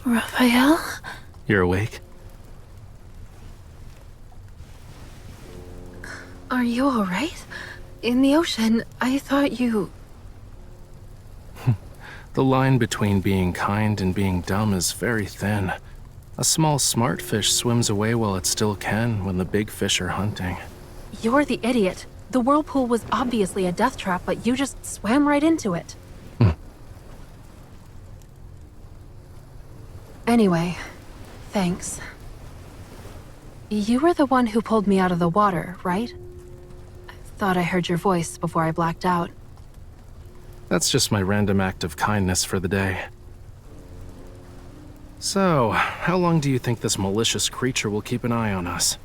Raphael? You're awake? Are you alright? In the ocean, I thought you... The line between being kind and being dumb is very thin. A small smart fish swims away while it still can when the big fish are hunting. You're the idiot. The whirlpool was obviously a death trap, but you just swam right into it. Anyway, thanks. You were the one who pulled me out of the water, right? I thought I heard your voice before I blacked out. That's just my random act of kindness for the day. So, how long do you think this malicious creature will keep an eye on us?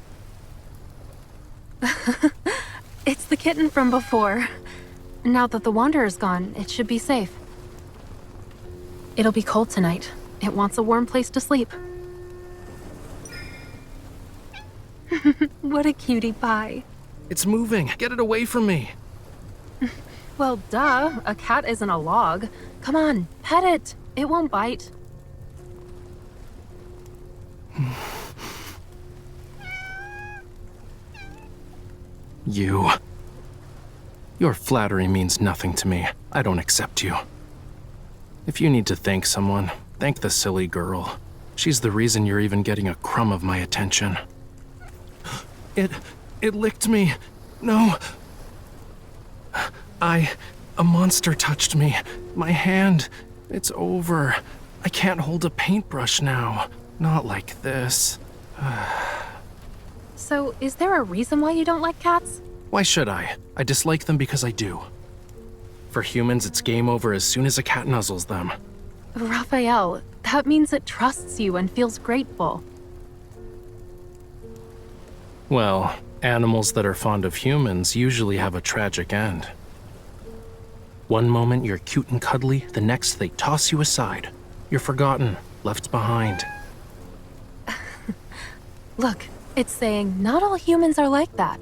It's the kitten from before. Now that the Wanderer's gone, it should be safe. It'll be cold tonight. It wants a warm place to sleep. What a cutie pie. It's moving! Get it away from me! Well, duh. A cat isn't a log. Come on, pet it. It won't bite. Your flattery means nothing to me. I don't accept you. If you need to thank someone, thank the silly girl. She's the reason you're even getting a crumb of my attention. It licked me. No. A monster touched me. My hand. It's over. I can't hold a paintbrush now. Not like this. So, is there a reason why you don't like cats? Why should I? I dislike them because I do. For humans, it's game over as soon as a cat nuzzles them. Raphael, that means it trusts you and feels grateful. Well, animals that are fond of humans usually have a tragic end. One moment you're cute and cuddly, the next they toss you aside. You're forgotten, left behind. Look, it's saying not all humans are like that.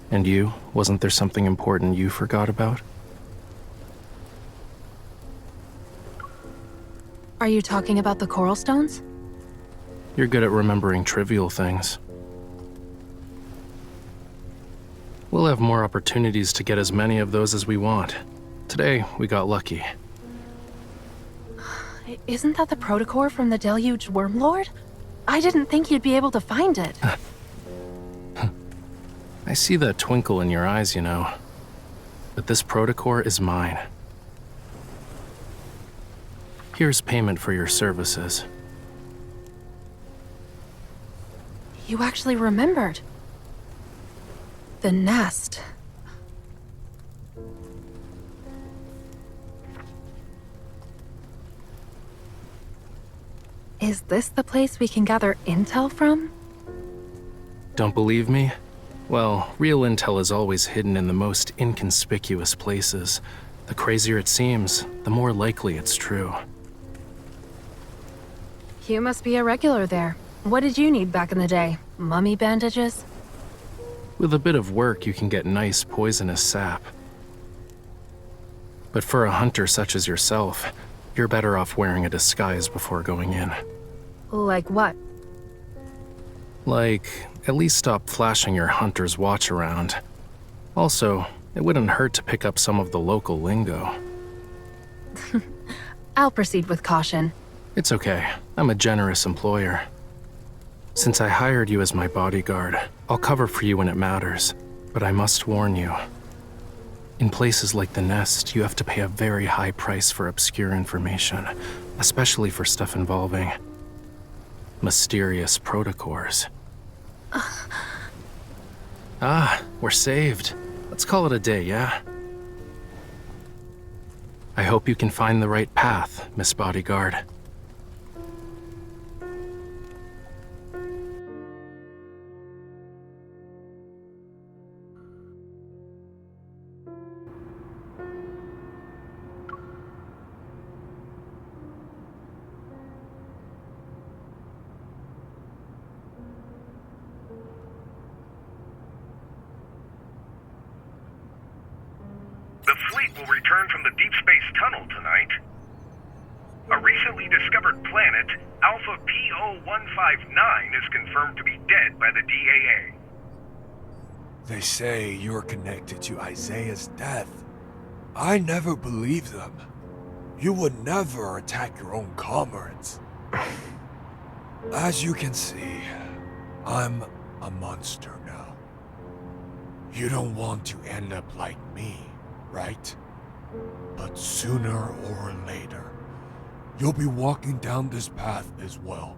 And you? Wasn't there something important you forgot about? Are you talking about the coral stones? You're good at remembering trivial things. We'll have more opportunities to get as many of those as we want. Today, we got lucky. Isn't that the protocore from the Deluge Wormlord? I didn't think you'd be able to find it. I see that twinkle in your eyes, you know. But this protocore is mine. Here's payment for your services. You actually remembered. The nest. Is this the place we can gather intel from? Don't believe me? Well, real intel is always hidden in the most inconspicuous places. The crazier it seems, the more likely it's true. You must be a regular there. What did you need back in the day? Mummy bandages? With a bit of work, you can get nice poisonous sap. But for a hunter such as yourself, you're better off wearing a disguise before going in. Like what? Like, at least stop flashing your hunter's watch around. Also, it wouldn't hurt to pick up some of the local lingo. I'll proceed with caution. It's okay. I'm a generous employer. Since I hired you as my bodyguard, I'll cover for you when it matters. But I must warn you. In places like the Nest, you have to pay a very high price for obscure information, especially for stuff involving mysterious protocores. We're saved. Let's call it a day, yeah? I hope you can find the right path, Miss Bodyguard. The fleet will return from the DeepSpace tunnel tonight. A recently discovered planet, Alpha PO159, is confirmed to be dead by the DAA. They say you're connected to Isaiah's death. I never believed them. You would never attack your own comrades. As you can see, I'm a monster now. You don't want to end up like me, right? But sooner or later, you'll be walking down this path as well.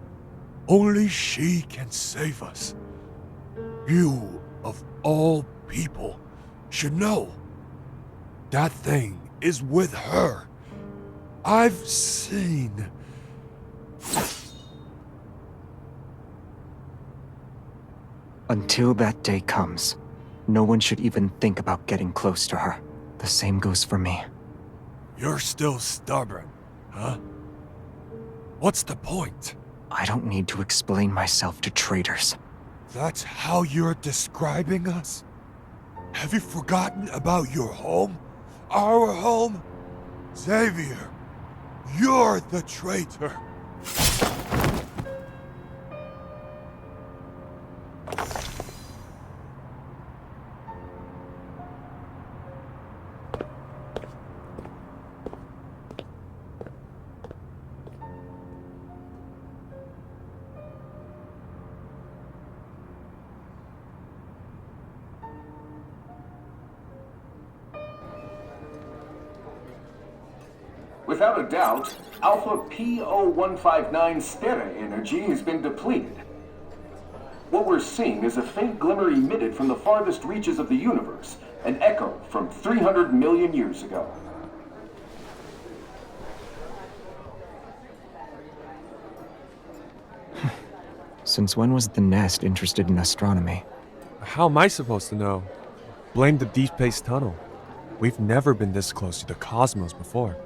Only she can save us. You, of all people, should know. That thing is with her. I've seen... Until that day comes, no one should even think about getting close to her. The same goes for me. You're still stubborn, huh? What's the point? I don't need to explain myself to traitors. That's how you're describing us? Have you forgotten about your home? Our home? Xavier, you're the traitor. Without a doubt, Alpha PO159's Stera energy has been depleted. What we're seeing is a faint glimmer emitted from the farthest reaches of the universe, an echo from 300 million years ago. Since when was the Nest interested in astronomy? How am I supposed to know? Blame the DeepSpace tunnel. We've never been this close to the cosmos before.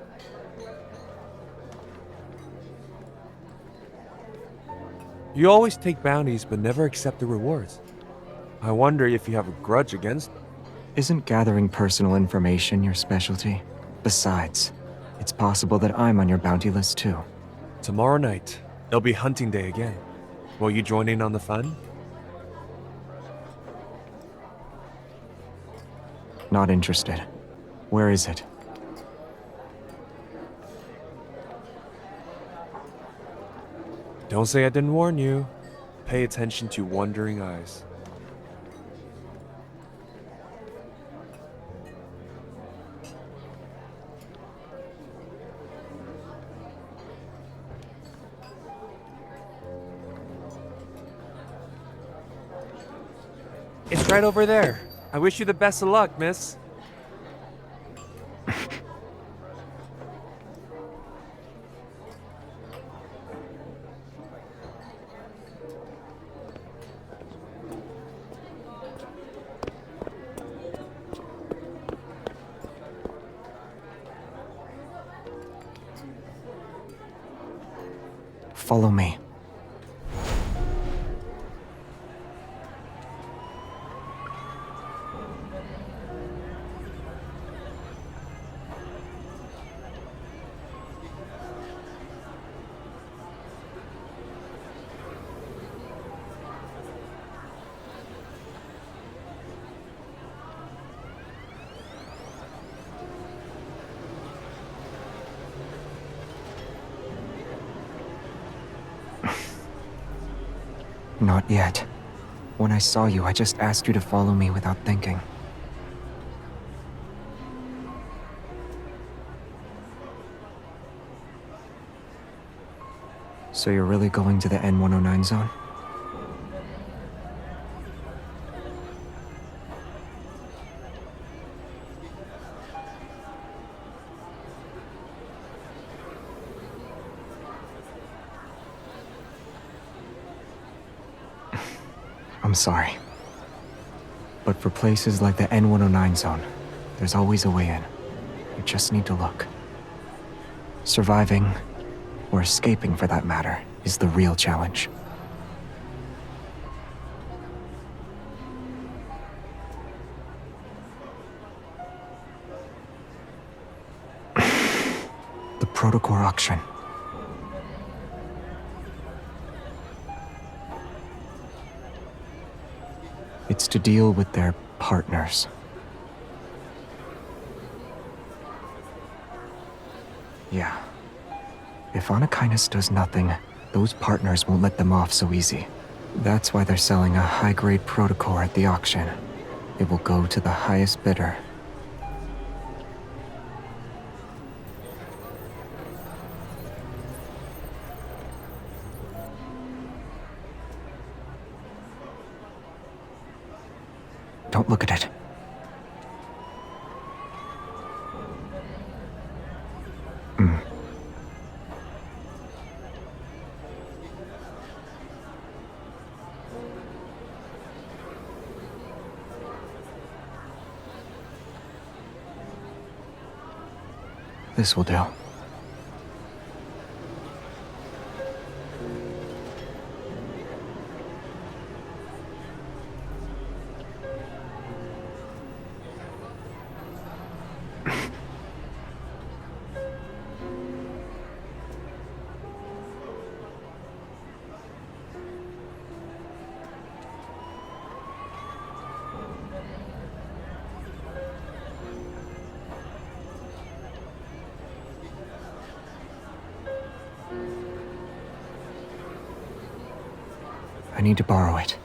You always take bounties but never accept the rewards. I wonder if you have a grudge against them. Isn't gathering personal information your specialty? Besides, it's possible that I'm on your bounty list too. Tomorrow night, it'll be hunting day again. Will you join in on the fun? Not interested. Where is it? Don't say I didn't warn you. Pay attention to wandering eyes. It's right over there. I wish you the best of luck, miss. Follow me. Not yet. When I saw you, I just asked you to follow me without thinking. So you're really going to the N109 zone? I'm sorry. But for places like the N109 zone, there's always a way in. You just need to look. Surviving, or escaping for that matter, is the real challenge. The Protocore auction. It's to deal with their partners. Yeah. If Anakinus does nothing, those partners won't let them off so easy. That's why they're selling a high-grade protocore at the auction. It will go to the highest bidder. Don't look at it. This will do. I need to borrow it.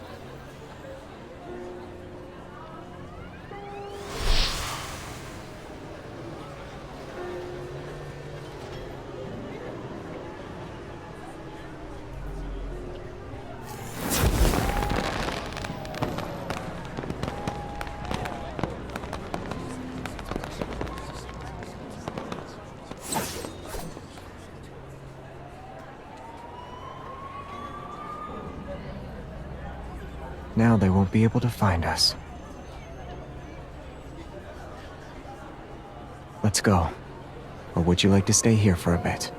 Now they won't be able to find us. Let's go. Or would you like to stay here for a bit?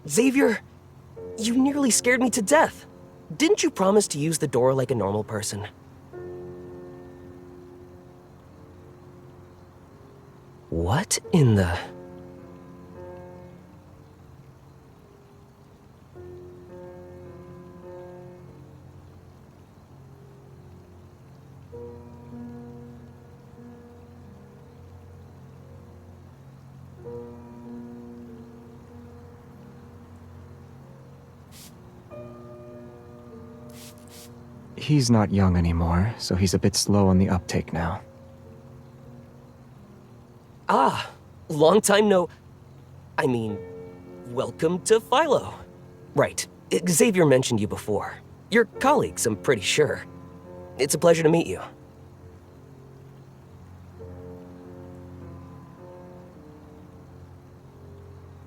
Xavier, you nearly scared me to death. Didn't you promise to use the door like a normal person? What in the... He's not young anymore, so he's a bit slow on the uptake now. Ah, long time no... I mean, welcome to Philo. Right, Xavier mentioned you before. You're colleagues, I'm pretty sure. It's a pleasure to meet you.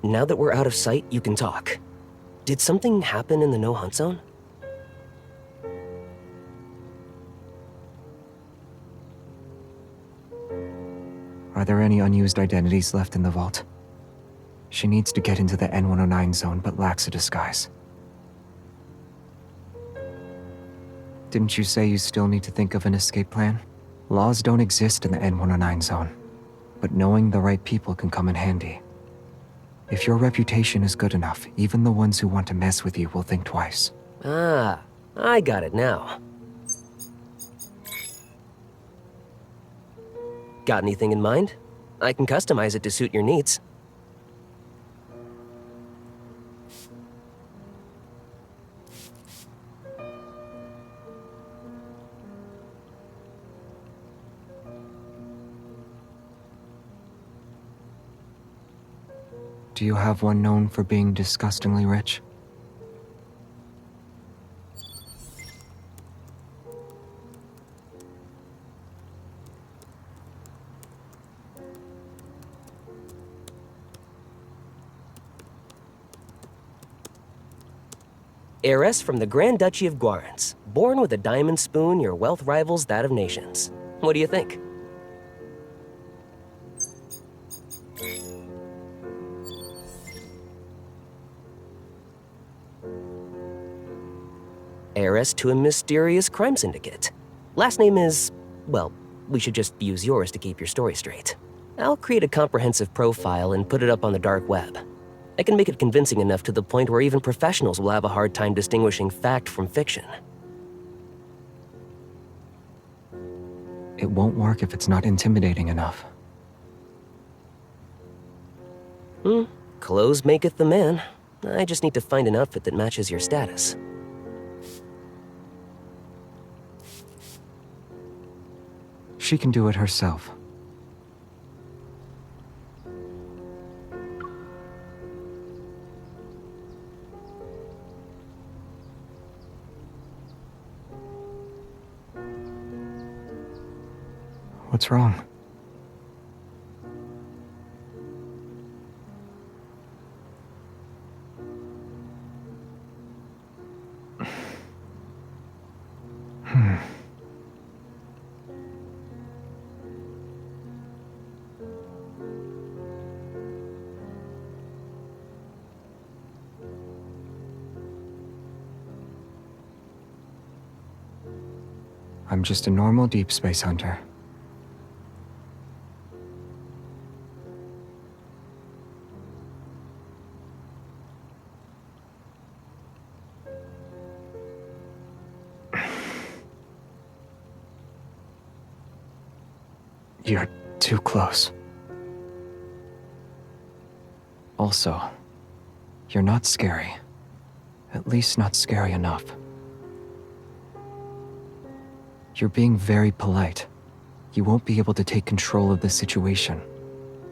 Now that we're out of sight, you can talk. Did something happen in the no-hunt zone? Are there any unused identities left in the vault? She needs to get into the N109 zone, but lacks a disguise. Didn't you say you still need to think of an escape plan? Laws don't exist in the N109 zone, but knowing the right people can come in handy. If your reputation is good enough, even the ones who want to mess with you will think twice. Ah, I got it now. Got anything in mind? I can customize it to suit your needs. Do you have one known for being disgustingly rich? Heiress from the Grand Duchy of Guarans, born with a diamond spoon, your wealth rivals that of nations. What do you think? Heiress to a mysterious crime syndicate. Last name is, well, we should just use yours to keep your story straight. I'll create a comprehensive profile and put it up on the dark web. I can make it convincing enough to the point where even professionals will have a hard time distinguishing fact from fiction. It won't work if it's not intimidating enough. Clothes maketh the man. I just need to find an outfit that matches your status. She can do it herself. What's wrong? I'm just a normal deep space hunter. You're too close. Also, you're not scary. At least not scary enough. You're being very polite. You won't be able to take control of the situation.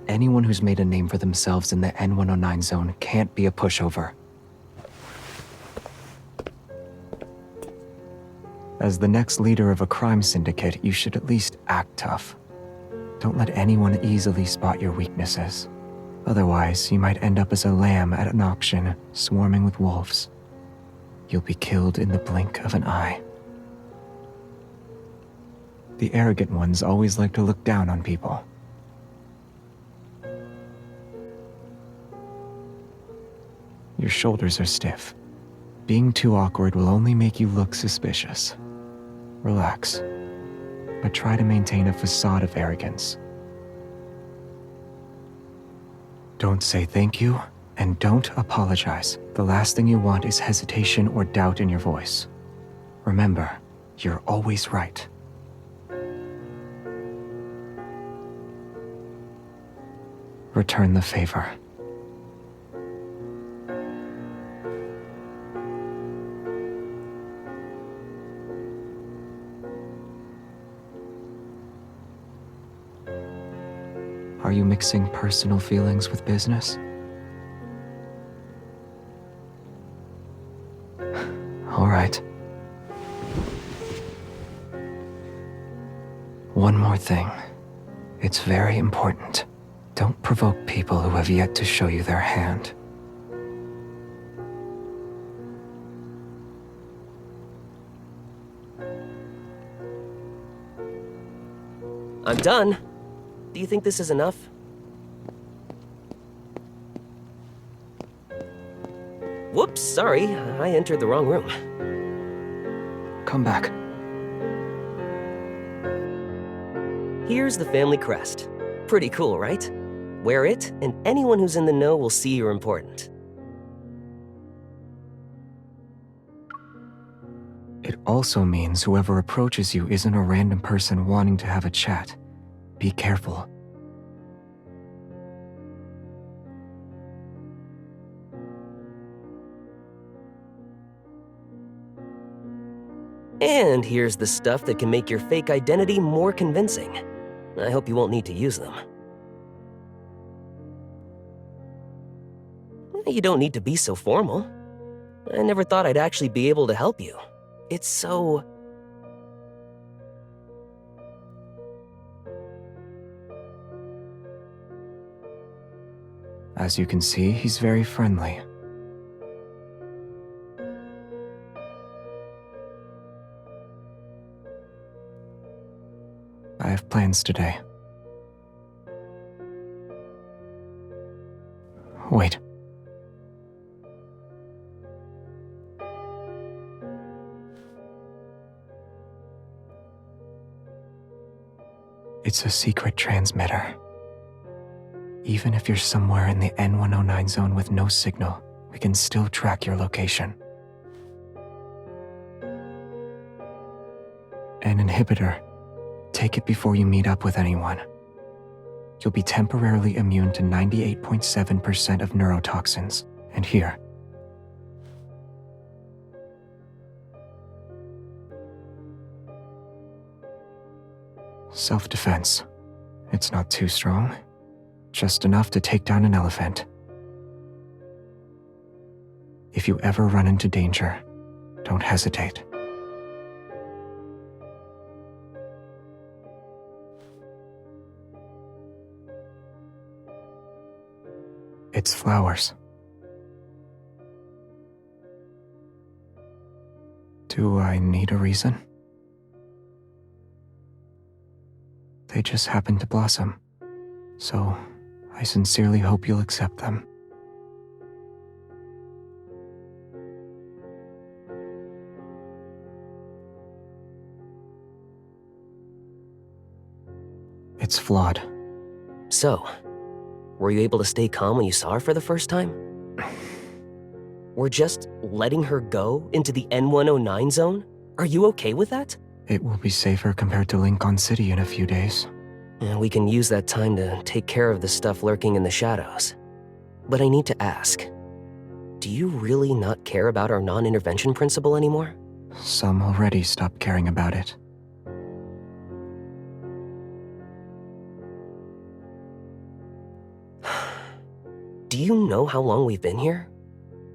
Anyone who's made a name for themselves in the N109 zone can't be a pushover. As the next leader of a crime syndicate, you should at least act tough. Don't let anyone easily spot your weaknesses. Otherwise, you might end up as a lamb at an auction, swarming with wolves. You'll be killed in the blink of an eye. The arrogant ones always like to look down on people. Your shoulders are stiff. Being too awkward will only make you look suspicious. Relax, but try to maintain a facade of arrogance. Don't say thank you, and don't apologize. The last thing you want is hesitation or doubt in your voice. Remember, you're always right. Return the favor. Are you mixing personal feelings with business? All right. One more thing. It's very important. Don't provoke people who have yet to show you their hand. I'm done. Do you think this is enough? Whoops, sorry. I entered the wrong room. Come back. Here's the family crest. Pretty cool, right? Wear it, and anyone who's in the know will see you're important. It also means whoever approaches you isn't a random person wanting to have a chat. Be careful. And here's the stuff that can make your fake identity more convincing. I hope you won't need to use them. You don't need to be so formal. I never thought I'd actually be able to help you. It's so... As you can see, he's very friendly. have plans today. Wait. It's a secret transmitter. Even if you're somewhere in the N109 zone with no signal, we can still track your location. An inhibitor. Take it before you meet up with anyone. You'll be temporarily immune to 98.7% of neurotoxins. And here. Self-defense. It's not too strong. Just enough to take down an elephant. If you ever run into danger, don't hesitate. It's flowers. Do I need a reason? They just happen to blossom, so I sincerely hope you'll accept them. It's flawed. So, were you able to stay calm when you saw her for the first time? We're just letting her go into the N109 zone? Are you okay with that? It will be safer compared to Lincoln City in a few days. And we can use that time to take care of the stuff lurking in the shadows. But I need to ask, do you really not care about our non-intervention principle anymore? Some already stopped caring about it. Do you know how long we've been here?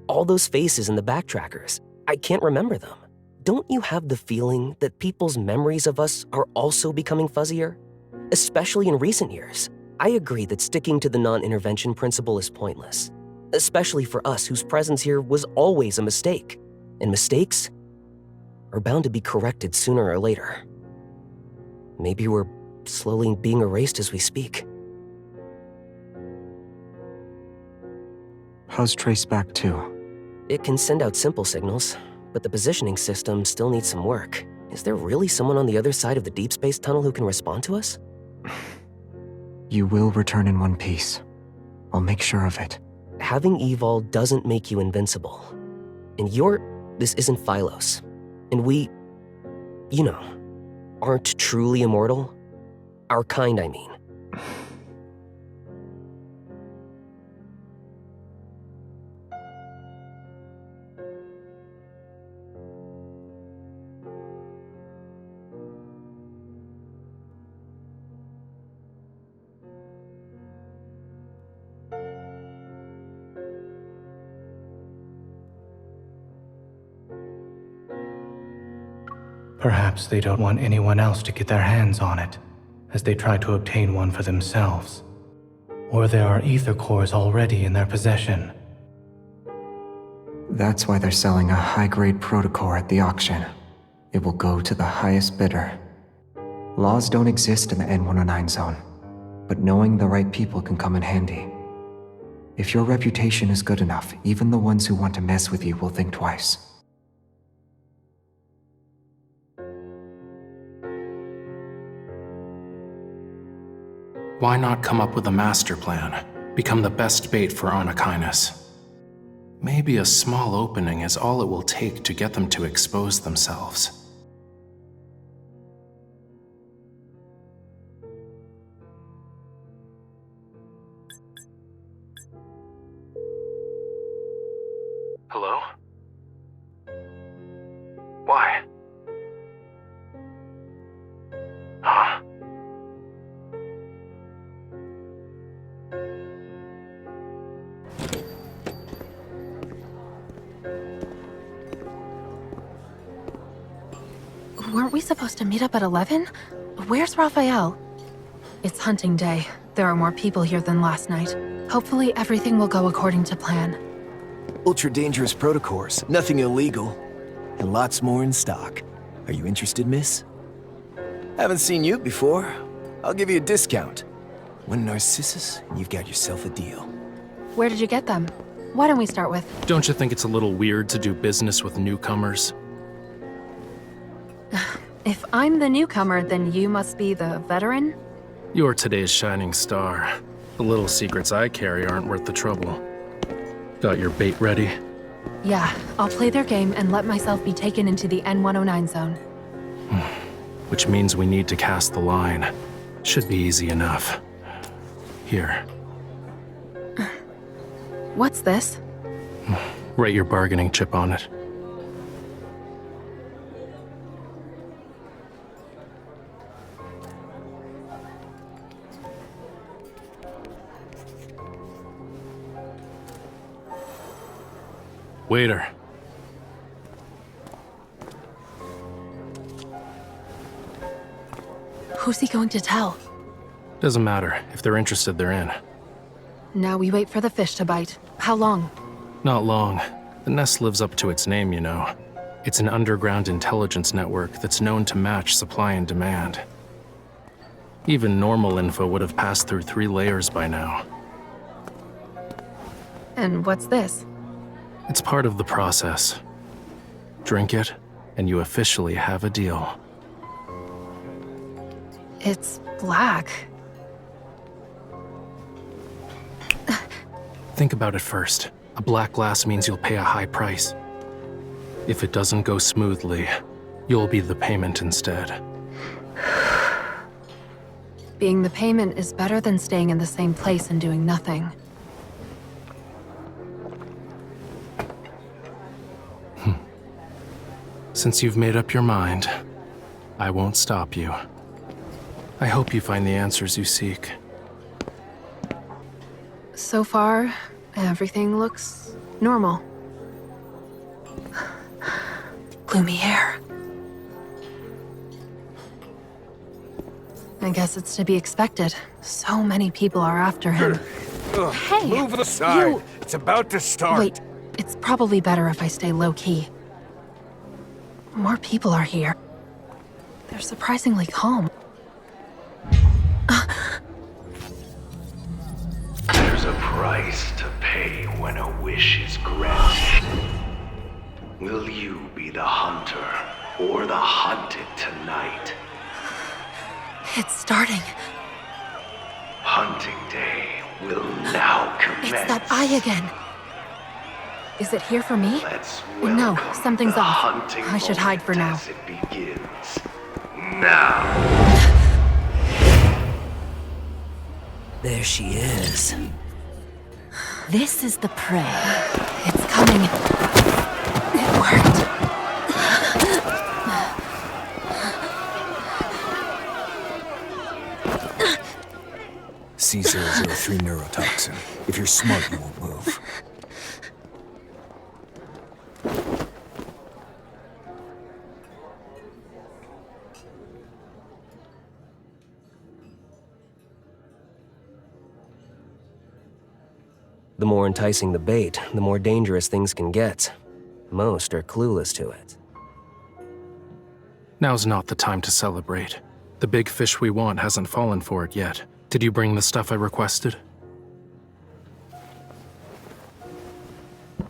All those faces in the backtrackers, I can't remember them. Don't you have the feeling that people's memories of us are also becoming fuzzier? Especially in recent years. I agree that sticking to the non-intervention principle is pointless. Especially for us whose presence here was always a mistake. And mistakes are bound to be corrected sooner or later. Maybe we're slowly being erased as we speak. How's Traceback 2? It can send out simple signals, but the positioning system still needs some work. Is there really someone on the other side of the DeepSpace tunnel who can respond to us? You will return in one piece. I'll make sure of it. Having Evol doesn't make you invincible. And this isn't Phylos. And we, aren't truly immortal. Our kind, I mean. Perhaps they don't want anyone else to get their hands on it, as they try to obtain one for themselves. Or there are ether cores already in their possession. That's why they're selling a high-grade protocore at the auction. It will go to the highest bidder. Laws don't exist in the N109 zone, but knowing the right people can come in handy. If your reputation is good enough, even the ones who want to mess with you will think twice. Why not come up with a master plan? Become the best bait for Anakinus. Maybe a small opening is all it will take to get them to expose themselves. Hello? Why? Huh? Weren't we supposed to meet up at 11? Where's Raphael? It's hunting day. There are more people here than last night. Hopefully everything will go according to plan. Ultra-dangerous protocores, nothing illegal. And lots more in stock. Are you interested, miss? Haven't seen you before. I'll give you a discount. When Narcissus, you've got yourself a deal. Where did you get them? Why don't we start with... Don't you think it's a little weird to do business with newcomers? If I'm the newcomer, then you must be the veteran? You're today's shining star. The little secrets I carry aren't worth the trouble. Got your bait ready? Yeah, I'll play their game and let myself be taken into the N109 zone. Which means we need to cast the line. Should be easy enough. Here. What's this? Write your bargaining chip on it. Waiter. Who's he going to tell? Doesn't matter. If they're interested, they're in. Now we wait for the fish to bite. How long? Not long. The nest lives up to its name, you know. It's an underground intelligence network that's known to match supply and demand. Even normal info would have passed through 3 layers by now. And what's this? It's part of the process. Drink it, and you officially have a deal. It's black. Think about it first. A black glass means you'll pay a high price. If it doesn't go smoothly, you'll be the payment instead. Being the payment is better than staying in the same place and doing nothing. Since you've made up your mind, I won't stop you. I hope you find the answers you seek. So far, everything looks normal. Gloomy hair. I guess it's to be expected. So many people are after him. Hey, move aside. you... It's about to start. Wait, it's probably better if I stay low-key. More people are here. They're surprisingly calm. There's a price to pay when a wish is granted. Will you be the hunter or the hunted tonight? It's starting. Hunting day will now commence. It's that eye again. Is it here for me? Let's No, welcome something's the off. hunting I should hide for now. as it begins. Now. There she is. This is the prey. It's coming. It worked. C003 neurotoxin. If you're smart, you won't move. The more enticing the bait, the more dangerous things can get. Most are clueless to it. Now's not the time to celebrate. The big fish we want hasn't fallen for it yet. Did you bring the stuff I requested?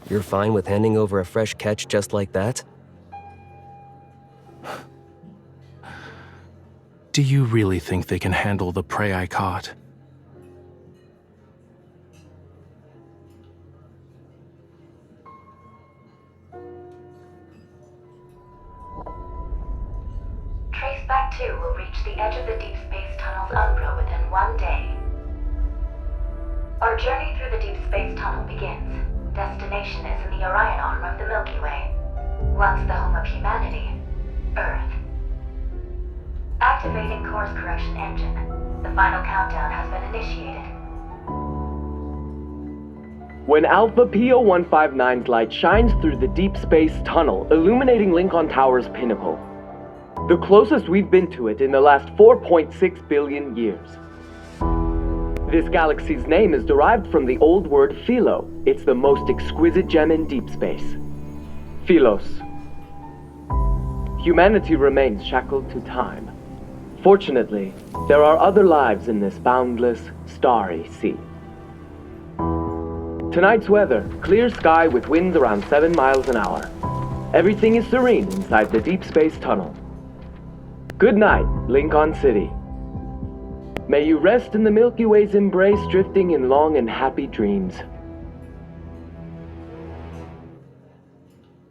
You're fine with handing over a fresh catch just like that? Do you really think they can handle the prey I caught? Traceback 2 will reach the edge of the Deep Space Tunnel's umbra within 1 day. Our journey through the Deep Space Tunnel begins. Destination is in the Orion arm of the Milky Way. Once the home of humanity, Earth. Activating course correction engine. The final countdown has been initiated. When Alpha PO159's light shines through the Deep Space Tunnel, illuminating Lincoln Tower's pinnacle. The closest we've been to it in the last 4.6 billion years. This galaxy's name is derived from the old word philo. It's the most exquisite gem in deep space. Philos. Humanity remains shackled to time. Fortunately, there are other lives in this boundless, starry sea. Tonight's weather, clear sky with winds around 7 miles an hour. Everything is serene inside the deep space tunnel. Good night, Lincoln City. May you rest in the Milky Way's embrace, drifting in long and happy dreams.